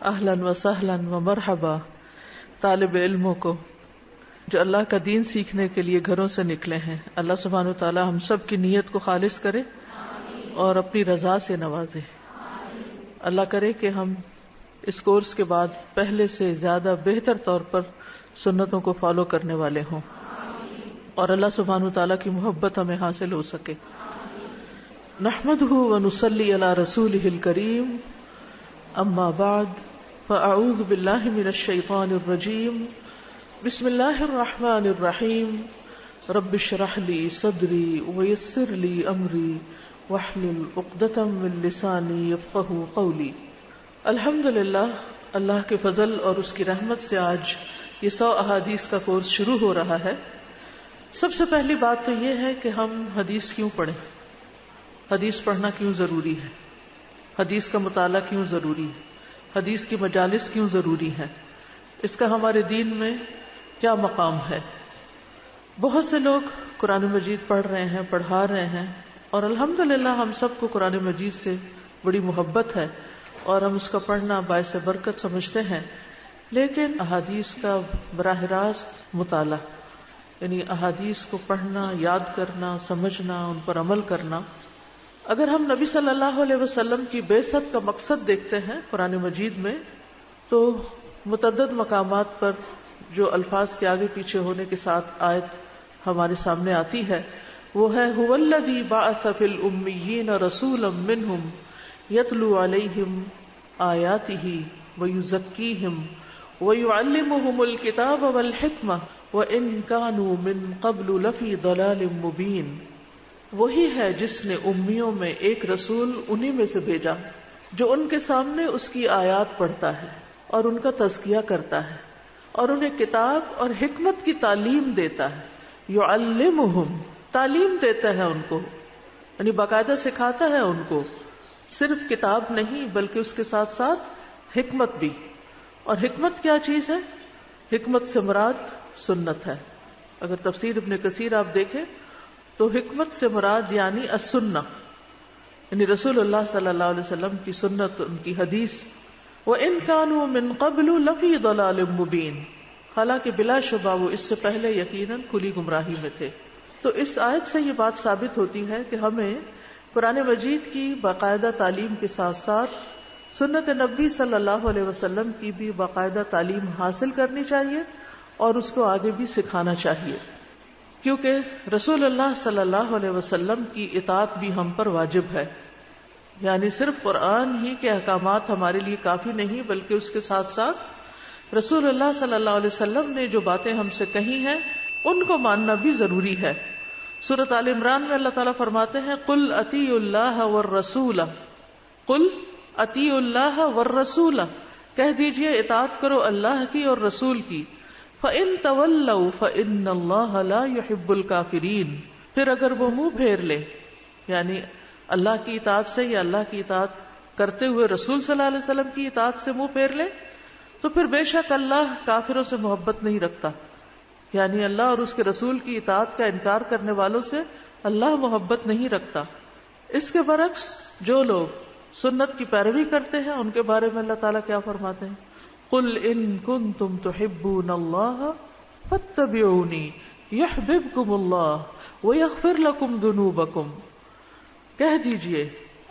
اہلاً و سہلاً و مرحبا طالب علموں کو جو اللہ کا دین سیکھنے کے لیے گھروں سے نکلے ہیں. اللہ سبحانہ و تعالی ہم سب کی نیت کو خالص کرے اور اپنی رضا سے نوازے. اللہ کرے کہ ہم اس کورس کے بعد پہلے سے زیادہ بہتر طور پر سنتوں کو فالو کرنے والے ہوں اور اللہ سبحانہ و تعالی کی محبت ہمیں حاصل ہو سکے. نحمدہ ونصلی علی رسولہ الکریم. اما بعد فاعوذ باللہ من الشیطان الرجیم. بسم اللہ الرحمن الرحیم. رب اشرح لی صدری ویسر لی امری واحلل عقدۃ من لسانی یفقہوا قولی. الحمدللہ، اللہ کے فضل اور اس کی رحمت سے آج یہ 100 احادیث کا کورس شروع ہو رہا ہے. سب سے پہلی بات تو یہ ہے کہ ہم حدیث کیوں پڑھیں، حدیث پڑھنا کیوں ضروری ہے، حدیث کا مطالعہ کیوں ضروری ہے، حدیث کی مجالس کیوں ضروری ہے، اس کا ہمارے دین میں کیا مقام ہے. بہت سے لوگ قرآن مجید پڑھ رہے ہیں، پڑھا رہے ہیں، اور الحمدللہ ہم سب کو قرآن مجید سے بڑی محبت ہے اور ہم اس کا پڑھنا باعث برکت سمجھتے ہیں. لیکن احادیث کا براہ راست مطالعہ، یعنی احادیث کو پڑھنا، یاد کرنا، سمجھنا، ان پر عمل کرنا. اگر ہم نبی صلی اللہ علیہ وسلم کی بعثت کا مقصد دیکھتے ہیں قرآن مجید میں، تو متعدد مقامات پر جو الفاظ کے آگے پیچھے ہونے کے ساتھ آیت ہمارے سامنے آتی ہے وہ ہے هو الذی بعث فی الامیین رسولا منہم یتلو علیہم آیاتہ ویزکیہم ویعلمہم الکتاب والحکمہ وان کانوا من قبل لفی ضلال مبین. وہی ہے جس نے امیوں میں ایک رسول انہی میں سے بھیجا جو ان کے سامنے اس کی آیات پڑھتا ہے اور ان کا تزکیہ کرتا ہے اور انہیں کتاب اور حکمت کی تعلیم دیتا ہے. یعلمہم، تعلیم دیتا ہے ان کو، یعنی باقاعدہ سکھاتا ہے ان کو، صرف کتاب نہیں بلکہ اس کے ساتھ ساتھ حکمت بھی. اور حکمت کیا چیز ہے؟ حکمت سے مراد سنت ہے. اگر تفسیر ابن کثیر آپ دیکھیں تو حکمت سے مراد یعنی السنہ، یعنی رسول اللہ صلی اللہ علیہ وسلم کی سنت، ان کی حدیث. وَإِن كَانُوا مِن قَبْلُ لَفِي ضَلَالٍ مُبِينٍ، حالانکہ بلا شبہ وہ اس سے پہلے یقیناً کھلی گمراہی میں تھے. تو اس آیت سے یہ بات ثابت ہوتی ہے کہ ہمیں قرآن مجید کی باقاعدہ تعلیم کے ساتھ ساتھ سنت نبی صلی اللہ علیہ وسلم کی بھی باقاعدہ تعلیم حاصل کرنی چاہیے اور اس کو آگے بھی سکھانا چاہیے، کیونکہ رسول اللہ صلی اللہ علیہ وسلم کی اطاعت بھی ہم پر واجب ہے. یعنی صرف قرآن ہی کے احکامات ہمارے لیے کافی نہیں بلکہ اس کے ساتھ ساتھ رسول اللہ صلی اللہ علیہ وسلم نے جو باتیں ہم سے کہی ہیں ان کو ماننا بھی ضروری ہے. سورۃ آل عمران میں اللہ تعالیٰ فرماتے ہیں قُلْ أَطِیعُوا اللَّهَ وَالرَّسُولَ، قُلْ أَطِیعُوا اللَّهَ وَالرَّسُولَ، کہہ دیجئے اطاعت کرو اللہ کی اور رسول کی. فَإِن تَوَلَّوْا فَإِنَّ اللَّهَ لَا يُحِبُّ الْكَافِرِينَ، پھر اگر وہ منہ پھیر لے، یعنی اللہ کی اطاعت سے یا اللہ کی اطاعت کرتے ہوئے رسول صلی اللہ علیہ وسلم کی اطاعت سے منہ پھیر لے، تو پھر بے شک اللہ کافروں سے محبت نہیں رکھتا. یعنی اللہ اور اس کے رسول کی اطاعت کا انکار کرنے والوں سے اللہ محبت نہیں رکھتا. اس کے برعکس جو لوگ سنت کی پیروی کرتے ہیں ان کے بارے میں اللہ تعالیٰ کیا فرماتے ہیں؟ قُلْ إِن كُنتُمْ تُحِبُّونَ اللَّهَ فَاتَّبِعُونِي يُحْبِبْكُمُ اللَّهُ وَيَغْفِرْ لَكُمْ ذُنُوبَكُمْ. کہہ دیجئے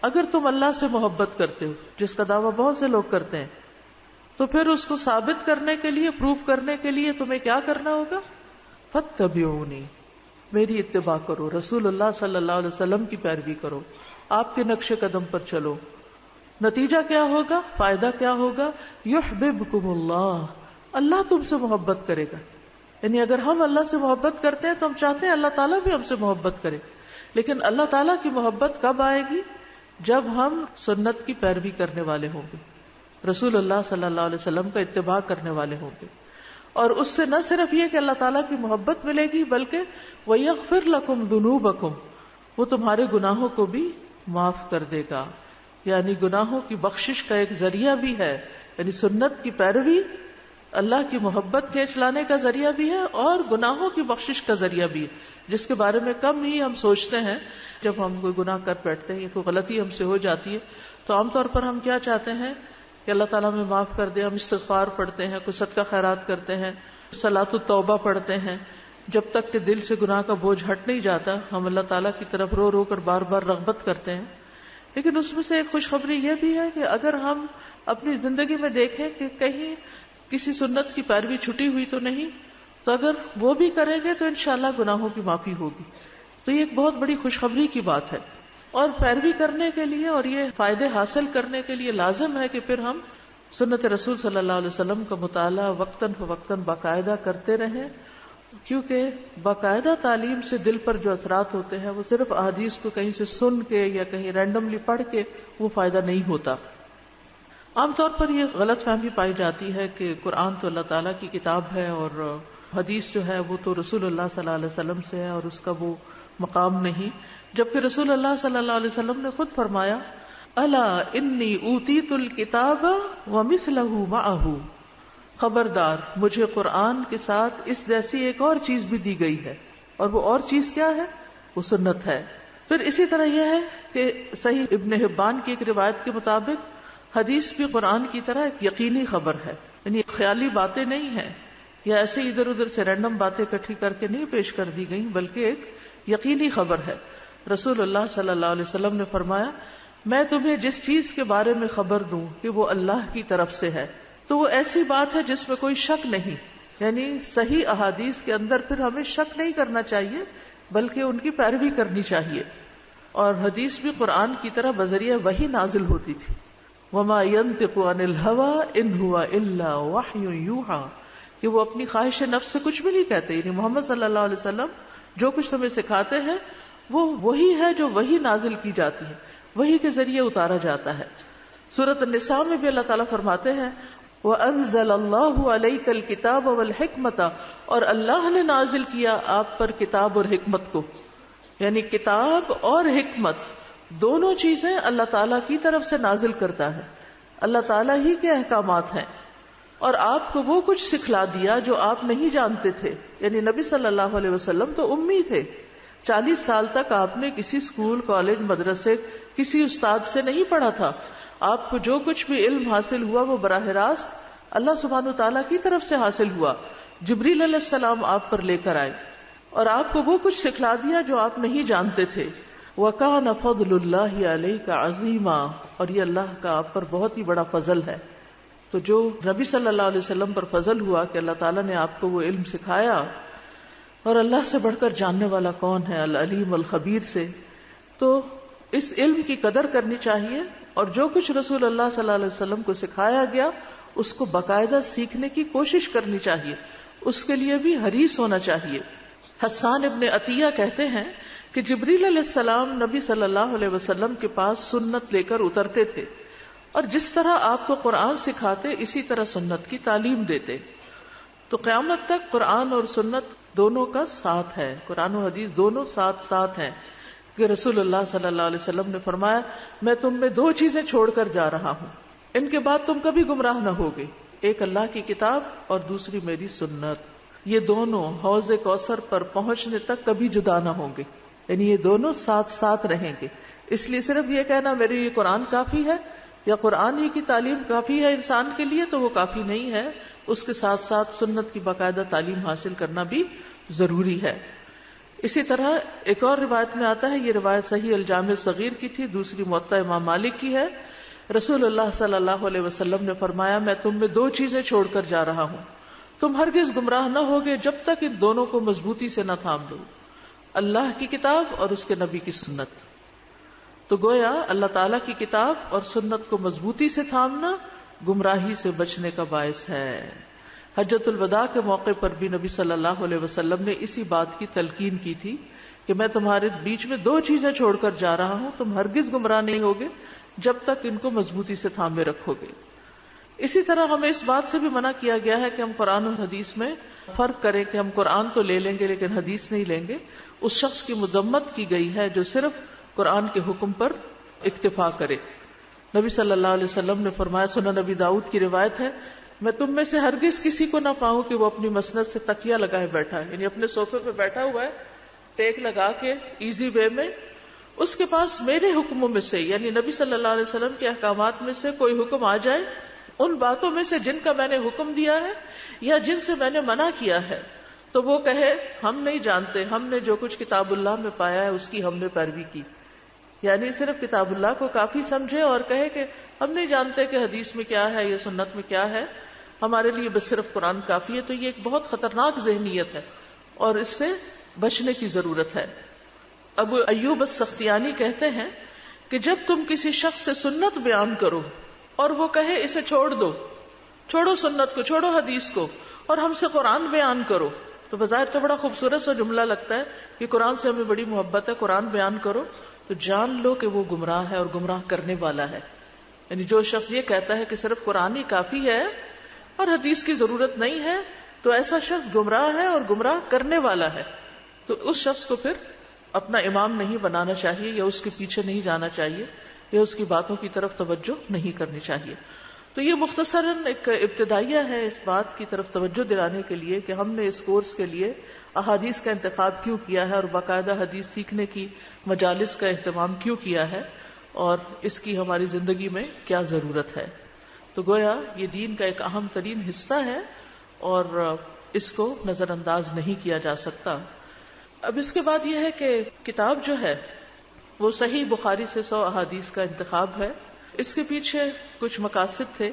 اگر تم اللہ سے محبت کرتے ہو، جس کا دعویٰ بہت سے لوگ کرتے ہیں، تو پھر اس کو ثابت کرنے کے لیے، پروف کرنے کے لیے تمہیں کیا کرنا ہوگا؟ فَاتَّبِعُونِي، میری اتباع کرو، رسول اللہ صلی اللہ علیہ وسلم کی پیروی کرو، آپ کے نقش قدم پر چلو. نتیجہ کیا ہوگا؟ فائدہ کیا ہوگا؟ یحببکم اللہ، اللہ تم سے محبت کرے گا. یعنی اگر ہم اللہ سے محبت کرتے ہیں تو ہم چاہتے ہیں اللہ تعالیٰ بھی ہم سے محبت کرے. لیکن اللہ تعالیٰ کی محبت کب آئے گی؟ جب ہم سنت کی پیروی کرنے والے ہوں گے، رسول اللہ صلی اللہ علیہ وسلم کا اتباع کرنے والے ہوں گے. اور اس سے نہ صرف یہ کہ اللہ تعالیٰ کی محبت ملے گی بلکہ وَيَغْفِرْ لَكُمْ ذُنُوبَكُمْ، وہ تمہارے گناہوں کو بھی معاف کر دے گا. یعنی گناہوں کی بخشش کا ایک ذریعہ بھی ہے. یعنی سنت کی پیروی اللہ کی محبت کھینچ لانے کا ذریعہ بھی ہے اور گناہوں کی بخشش کا ذریعہ بھی ہے، جس کے بارے میں کم ہی ہم سوچتے ہیں. جب ہم کوئی گناہ کر بیٹھتے ہیں یا کوئی غلطی ہم سے ہو جاتی ہے تو عام طور پر ہم کیا چاہتے ہیں کہ اللہ تعالیٰ ہمیں معاف کر دے. ہم استغفار پڑھتے ہیں, کچھ صدقہ خیرات کرتے ہیں, صلاۃ التوبہ پڑھتے ہیں, جب تک کہ دل سے گناہ کا بوجھ ہٹ نہیں جاتا ہم اللہ تعالیٰ کی طرف رو رو کر بار بار رغبت کرتے ہیں. لیکن اس میں سے ایک خوشخبری یہ بھی ہے کہ اگر ہم اپنی زندگی میں دیکھیں کہ کہیں کسی سنت کی پیروی چھٹی ہوئی تو نہیں, تو اگر وہ بھی کریں گے تو انشاءاللہ گناہوں کی معافی ہوگی. تو یہ ایک بہت بڑی خوشخبری کی بات ہے. اور پیروی کرنے کے لیے اور یہ فائدے حاصل کرنے کے لیے لازم ہے کہ پھر ہم سنت رسول صلی اللہ علیہ وسلم کا مطالعہ وقتاً فوقتاً باقاعدہ کرتے رہیں, کیونکہ باقاعدہ تعلیم سے دل پر جو اثرات ہوتے ہیں وہ صرف احادیث کو کہیں سے سن کے یا کہیں رینڈملی پڑھ کے وہ فائدہ نہیں ہوتا. عام طور پر یہ غلط فہمی پائی جاتی ہے کہ قرآن تو اللہ تعالیٰ کی کتاب ہے اور حدیث جو ہے وہ تو رسول اللہ صلی اللہ علیہ وسلم سے ہے اور اس کا وہ مقام نہیں, جبکہ رسول اللہ صلی اللہ علیہ وسلم نے خود فرمایا الا انی اوتیت الکتاب ومثلہ معہ, خبردار مجھے قرآن کے ساتھ اس جیسی ایک اور چیز بھی دی گئی ہے, اور وہ اور چیز کیا ہے؟ وہ سنت ہے. پھر اسی طرح یہ ہے کہ صحیح ابن حبان کی ایک روایت کے مطابق حدیث بھی قرآن کی طرح ایک یقینی خبر ہے, یعنی خیالی باتیں نہیں ہیں یا ایسے ادھر ادھر سے رینڈم باتیں اکٹھی کر کے نہیں پیش کر دی گئی, بلکہ ایک یقینی خبر ہے. رسول اللہ صلی اللہ علیہ وسلم نے فرمایا میں تمہیں جس چیز کے بارے میں خبر دوں کہ وہ اللہ کی طرف سے ہے تو وہ ایسی بات ہے جس میں کوئی شک نہیں, یعنی صحیح احادیث کے اندر پھر ہمیں شک نہیں کرنا چاہیے بلکہ ان کی پیروی کرنی چاہیے. اور حدیث بھی قرآن کی طرح بذریعہ وحی نازل ہوتی تھی. وما ينطق عن الهوى ان هو الا وحی یوحى, کہ وہ اپنی خواہش نفس سے کچھ بھی نہیں کہتے, یعنی محمد صلی اللہ علیہ وسلم جو کچھ تمہیں سکھاتے ہیں وہ وہی ہے جو وہی نازل کی جاتی ہے, وہی کے ذریعے اتارا جاتا ہے. سورۃ النساء میں بھی اللہ تعالیٰ فرماتے ہیں وَأَنزَلَ اللَّهُ عَلَيْكَ الْكِتَابَ وَالْحِكْمَةَ, اور اللہ نے نازل کیا آپ پر کتاب اور حکمت کو, یعنی کتاب اور حکمت دونوں چیزیں اللہ تعالیٰ کی طرف سے نازل کرتا ہے, اللہ تعالیٰ ہی کے احکامات ہیں, اور آپ کو وہ کچھ سکھلا دیا جو آپ نہیں جانتے تھے. یعنی نبی صلی اللہ علیہ وسلم تو امی تھے, 40 سال تک آپ نے کسی اسکول کالج مدرسے کسی استاد سے نہیں پڑھا تھا. آپ کو جو کچھ بھی علم حاصل ہوا وہ براہ راست اللہ سبحانہ وتعالیٰ کی طرف سے حاصل ہوا. جبریل علیہ السلام آپ پر لے کر آئے اور آپ کو وہ کچھ سکھلا دیا جو آپ نہیں جانتے تھے. وَكَانَ فَضْلُ اللَّهِ عَلَيْكَ عَظِيمًا, اور یہ اللہ کا آپ پر بہت ہی بڑا فضل ہے. تو جو نبی صلی اللہ علیہ وسلم پر فضل ہوا کہ اللہ تعالیٰ نے آپ کو وہ علم سکھایا, اور اللہ سے بڑھ کر جاننے والا کون ہے العلیم الخبیر سے, تو اس علم کی قدر کرنی چاہیے, اور جو کچھ رسول اللہ صلی اللہ علیہ وسلم کو سکھایا گیا اس کو باقاعدہ سیکھنے کی کوشش کرنی چاہیے, اس کے لیے بھی حریص ہونا چاہیے. حسان ابن عطیہ کہتے ہیں کہ جبریل علیہ السلام نبی صلی اللہ علیہ وسلم کے پاس سنت لے کر اترتے تھے, اور جس طرح آپ کو قرآن سکھاتے اسی طرح سنت کی تعلیم دیتے. تو قیامت تک قرآن اور سنت دونوں کا ساتھ ہے, قرآن و حدیث دونوں ساتھ ساتھ ہیں. کہ رسول اللہ صلی اللہ علیہ وسلم نے فرمایا میں تم میں 2 چیزیں چھوڑ کر جا رہا ہوں, ان کے بعد تم کبھی گمراہ نہ ہوگے, ایک اللہ کی کتاب اور دوسری میری سنت. یہ دونوں حوض کوثر پر پہنچنے تک کبھی جدا نہ ہوں گے, یعنی یہ دونوں ساتھ ساتھ رہیں گے. اس لیے صرف یہ کہنا میرے لیے قرآن کافی ہے یا قرآن ہی کی تعلیم کافی ہے انسان کے لیے, تو وہ کافی نہیں ہے, اس کے ساتھ ساتھ سنت کی باقاعدہ تعلیم حاصل کرنا بھی ضروری ہے. اسی طرح ایک اور روایت میں آتا ہے, یہ روایت صحیح الجامع صغیر کی تھی, دوسری موطا امام مالک کی ہے. رسول اللہ صلی اللہ علیہ وسلم نے فرمایا میں تم میں 2 چیزیں چھوڑ کر جا رہا ہوں, تم ہرگز گمراہ نہ ہوگے جب تک ان دونوں کو مضبوطی سے نہ تھام لو, اللہ کی کتاب اور اس کے نبی کی سنت. تو گویا اللہ تعالیٰ کی کتاب اور سنت کو مضبوطی سے تھامنا گمراہی سے بچنے کا باعث ہے. حجۃ الوداع کے موقع پر بھی نبی صلی اللہ علیہ وسلم نے اسی بات کی تلقین کی تھی کہ میں تمہارے بیچ میں 2 چیزیں چھوڑ کر جا رہا ہوں, تم ہرگز گمراہ نہیں ہوگے جب تک ان کو مضبوطی سے تھامے رکھو گے. اسی طرح ہمیں اس بات سے بھی منع کیا گیا ہے کہ ہم قرآن اور حدیث میں فرق کریں کہ ہم قرآن تو لے لیں گے لیکن حدیث نہیں لیں گے. اس شخص کی مذمت کی گئی ہے جو صرف قرآن کے حکم پر اکتفا کرے. نبی صلی اللہ علیہ وسلم نے فرمایا, سنن نبی داؤد کی روایت ہے, میں تم میں سے ہرگز کسی کو نہ پاؤں کہ وہ اپنی مسند سے تکیہ لگائے بیٹھا ہے, یعنی اپنے صوفے پہ بیٹھا ہوا ہے ٹیک لگا کے ایزی وے میں, اس کے پاس میرے حکموں میں سے یعنی نبی صلی اللہ علیہ وسلم کے احکامات میں سے کوئی حکم آ جائے ان باتوں میں سے جن کا میں نے حکم دیا ہے یا جن سے میں نے منع کیا ہے، تو وہ کہے ہم نہیں جانتے، ہم نے جو کچھ کتاب اللہ میں پایا ہے اس کی ہم نے پیروی کی. یعنی صرف کتاب اللہ کو کافی سمجھے اور کہے کہ ہم نہیں جانتے کہ حدیث میں کیا ہے یا سنت میں کیا ہے، ہمارے لیے بس صرف قرآن کافی ہے. تو یہ ایک بہت خطرناک ذہنیت ہے اور اس سے بچنے کی ضرورت ہے. ابو ایوب السختیانی کہتے ہیں کہ جب تم کسی شخص سے سنت بیان کرو اور وہ کہے اسے چھوڑ دو، چھوڑو سنت کو، چھوڑو حدیث کو، اور ہم سے قرآن بیان کرو، تو بظاہر تو بڑا خوبصورت سا جملہ لگتا ہے کہ قرآن سے ہمیں بڑی محبت ہے، قرآن بیان کرو، تو جان لو کہ وہ گمراہ ہے اور گمراہ کرنے والا ہے. یعنی جو شخص یہ کہتا ہے کہ صرف قرآن ہی کافی ہے اور حدیث کی ضرورت نہیں ہے، تو ایسا شخص گمراہ ہے اور گمراہ کرنے والا ہے. تو اس شخص کو پھر اپنا امام نہیں بنانا چاہیے، یا اس کے پیچھے نہیں جانا چاہیے، یا اس کی باتوں کی طرف توجہ نہیں کرنی چاہیے. تو یہ مختصراً ایک ابتدائیہ ہے اس بات کی طرف توجہ دلانے کے لیے کہ ہم نے اس کورس کے لیے احادیث کا انتخاب کیوں کیا ہے اور باقاعدہ حدیث سیکھنے کی مجالس کا اہتمام کیوں کیا ہے اور اس کی ہماری زندگی میں کیا ضرورت ہے. تو گویا یہ دین کا ایک اہم ترین حصہ ہے اور اس کو نظر انداز نہیں کیا جا سکتا. اب اس کے بعد یہ ہے کہ کتاب جو ہے وہ صحیح بخاری سے 100 احادیث کا انتخاب ہے. اس کے پیچھے کچھ مقاصد تھے.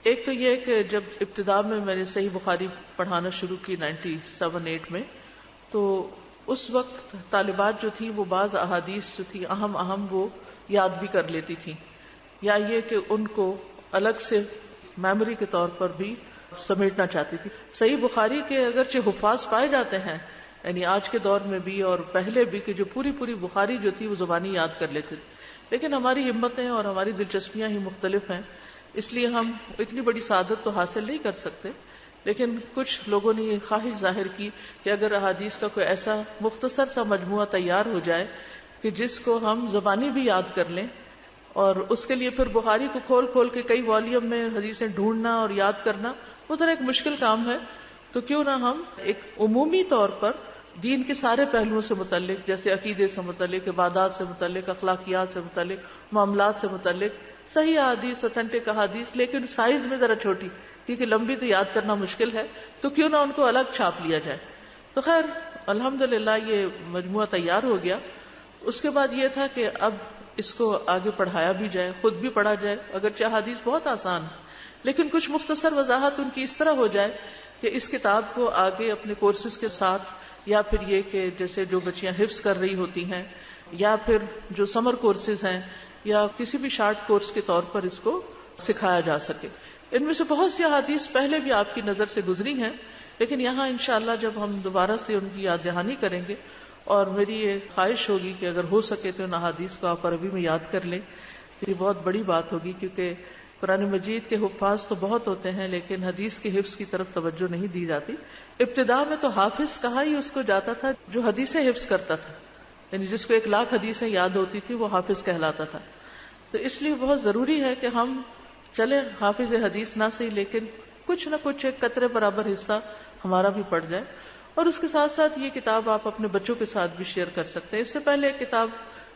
ایک تو یہ کہ جب ابتدا میں نے صحیح بخاری پڑھانا شروع کی 97-8 میں، تو اس وقت طالبات جو تھیں وہ بعض احادیث جو تھی اہم وہ یاد بھی کر لیتی تھیں، یا یہ کہ ان کو الگ سے میموری کے طور پر بھی سمیٹنا چاہتی تھی. صحیح بخاری کے اگرچہ حفاظ پائے جاتے ہیں، یعنی آج کے دور میں بھی اور پہلے بھی، کہ جو پوری بخاری جو تھی وہ زبانی یاد کر لیتے تھے، لیکن ہماری ہمتیں اور ہماری دلچسپیاں ہی مختلف ہیں، اس لیے ہم اتنی بڑی سعادت تو حاصل نہیں کر سکتے. لیکن کچھ لوگوں نے یہ خواہش ظاہر کی کہ اگر احادیث کا کوئی ایسا مختصر سا مجموعہ تیار ہو جائے کہ جس کو ہم زبانی بھی یاد کر لیں، اور اس کے لیے پھر بخاری کو کھول کے کئی والیوم میں حدیثیں ڈھونڈنا اور یاد کرنا وہ ذرا ایک مشکل کام ہے، تو کیوں نہ ہم ایک عمومی طور پر دین کے سارے پہلوؤں سے متعلق، جیسے عقیدے سے متعلق، عبادات سے متعلق، اخلاقیات سے متعلق، معاملات سے متعلق صحیح احادیث، اوتھینٹک احادیث، لیکن سائز میں ذرا چھوٹی، کیونکہ لمبی تو یاد کرنا مشکل ہے، تو کیوں نہ ان کو الگ چھاپ لیا جائے. تو خیر الحمدللہ یہ مجموعہ تیار ہو گیا. اس کے بعد یہ تھا کہ اب اس کو آگے پڑھایا بھی جائے، خود بھی پڑھا جائے. اگرچہ احادیث بہت آسان ہے، لیکن کچھ مختصر وضاحت ان کی اس طرح ہو جائے کہ اس کتاب کو آگے اپنے کورسز کے ساتھ، یا پھر یہ کہ جیسے جو بچیاں حفظ کر رہی ہوتی ہیں، یا پھر جو سمر کورسز ہیں، یا کسی بھی شارٹ کورس کے طور پر اس کو سکھایا جا سکے. ان میں سے بہت سی احادیث پہلے بھی آپ کی نظر سے گزری ہیں، لیکن یہاں انشاءاللہ جب ہم دوبارہ سے ان کی یاد دہانی کریں گے، اور میری یہ خواہش ہوگی کہ اگر ہو سکے تو ان احادیث کو آپ عربی میں یاد کر لیں، تو یہ بہت بڑی بات ہوگی، کیونکہ قرآن مجید کے حفاظ تو بہت ہوتے ہیں لیکن حدیث کے حفظ کی طرف توجہ نہیں دی جاتی. ابتدا میں تو حافظ کہا ہی اس کو جاتا تھا جو حدیثیں حفظ کرتا تھا، یعنی جس کو 1,00,000 حدیثیں یاد ہوتی تھی وہ حافظ کہلاتا تھا. تو اس لیے بہت ضروری ہے کہ ہم چلے حافظ حدیث نہ صحیح، لیکن کچھ نہ کچھ ایک قطرے برابر حصہ ہمارا بھی پڑ جائے. اور اس کے ساتھ ساتھ یہ کتاب آپ اپنے بچوں کے ساتھ بھی شیئر کر سکتے ہیں. اس سے پہلے ایک کتاب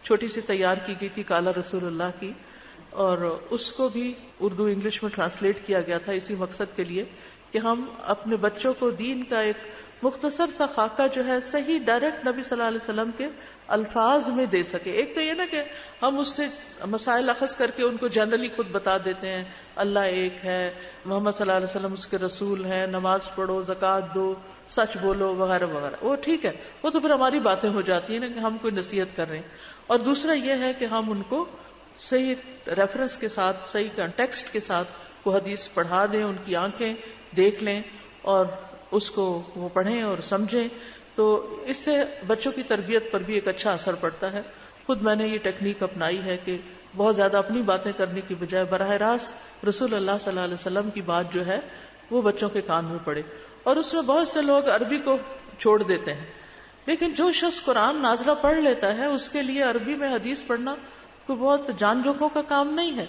چھوٹی سی تیار کی گئی تھی قال رسول اللہ کی، اور اس کو بھی اردو انگلش میں ٹرانسلیٹ کیا گیا تھا اسی مقصد کے لیے کہ ہم اپنے بچوں کو دین کا ایک مختصر سا خاکہ جو ہے صحیح ڈائریکٹ نبی صلی اللہ علیہ وسلم کے الفاظ میں دے سکے. ایک تو یہ نا کہ ہم اس سے مسائل اخذ کر کے ان کو جنرلی خود بتا دیتے ہیں، اللہ ایک ہے، محمد صلی اللہ علیہ وسلم اس کے رسول ہیں، نماز پڑھو، زکوٰۃ دو، سچ بولو، وغیرہ وغیرہ. وہ ٹھیک ہے، وہ تو پھر ہماری باتیں ہو جاتی ہیں نا کہ ہم کوئی نصیحت کر رہے ہیں. اور دوسرا یہ ہے کہ ہم ان کو صحیح ریفرنس کے ساتھ، صحیح کنٹیکسٹ کے ساتھ وہ حدیث پڑھا دیں، ان کی آنکھیں دیکھ لیں اور اس کو وہ پڑھیں اور سمجھیں. تو اس سے بچوں کی تربیت پر بھی ایک اچھا اثر پڑتا ہے. خود میں نے یہ ٹیکنیک اپنائی ہے کہ بہت زیادہ اپنی باتیں کرنے کی بجائے براہ راست رسول اللہ صلی اللہ علیہ وسلم کی بات جو ہے وہ بچوں کے کان میں پڑے. اور اس میں بہت سے لوگ عربی کو چھوڑ دیتے ہیں، لیکن جو شخص قرآن نازلہ پڑھ لیتا ہے اس کے لیے عربی میں حدیث پڑھنا کوئی بہت جان جوکھوں کا کام نہیں ہے.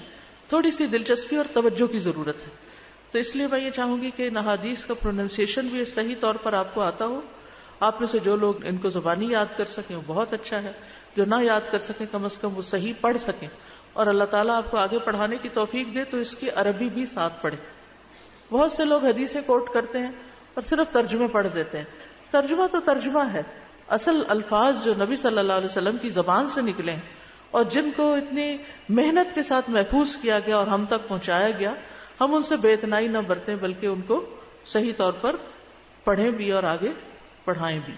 تھوڑی سی دلچسپی اور توجہ کی ضرورت ہے. تو اس لیے میں یہ چاہوں گی کہ ان احادیث کا پروننسیشن بھی صحیح طور پر آپ کو آتا ہو. آپ میں سے جو لوگ ان کو زبانی یاد کر سکیں وہ بہت اچھا ہے، جو نہ یاد کر سکیں کم از کم وہ صحیح پڑھ سکیں. اور اللہ تعالیٰ آپ کو آگے پڑھانے کی توفیق دے تو اس کی عربی بھی ساتھ پڑھے. بہت سے لوگ حدیثیں کوٹ کرتے ہیں اور صرف ترجمے پڑھ دیتے ہیں. ترجمہ تو ترجمہ ہے، اصل الفاظ جو نبی صلی اللہ علیہ وسلم کی زبان سے نکلے ہیں اور جن کو اتنی محنت کے ساتھ محفوظ کیا گیا اور ہم تک پہنچایا گیا، ہم ان سے بے اتنائی نہ برتیں بلکہ ان کو صحیح طور پر پڑھیں بھی اور آگے پڑھائیں بھی.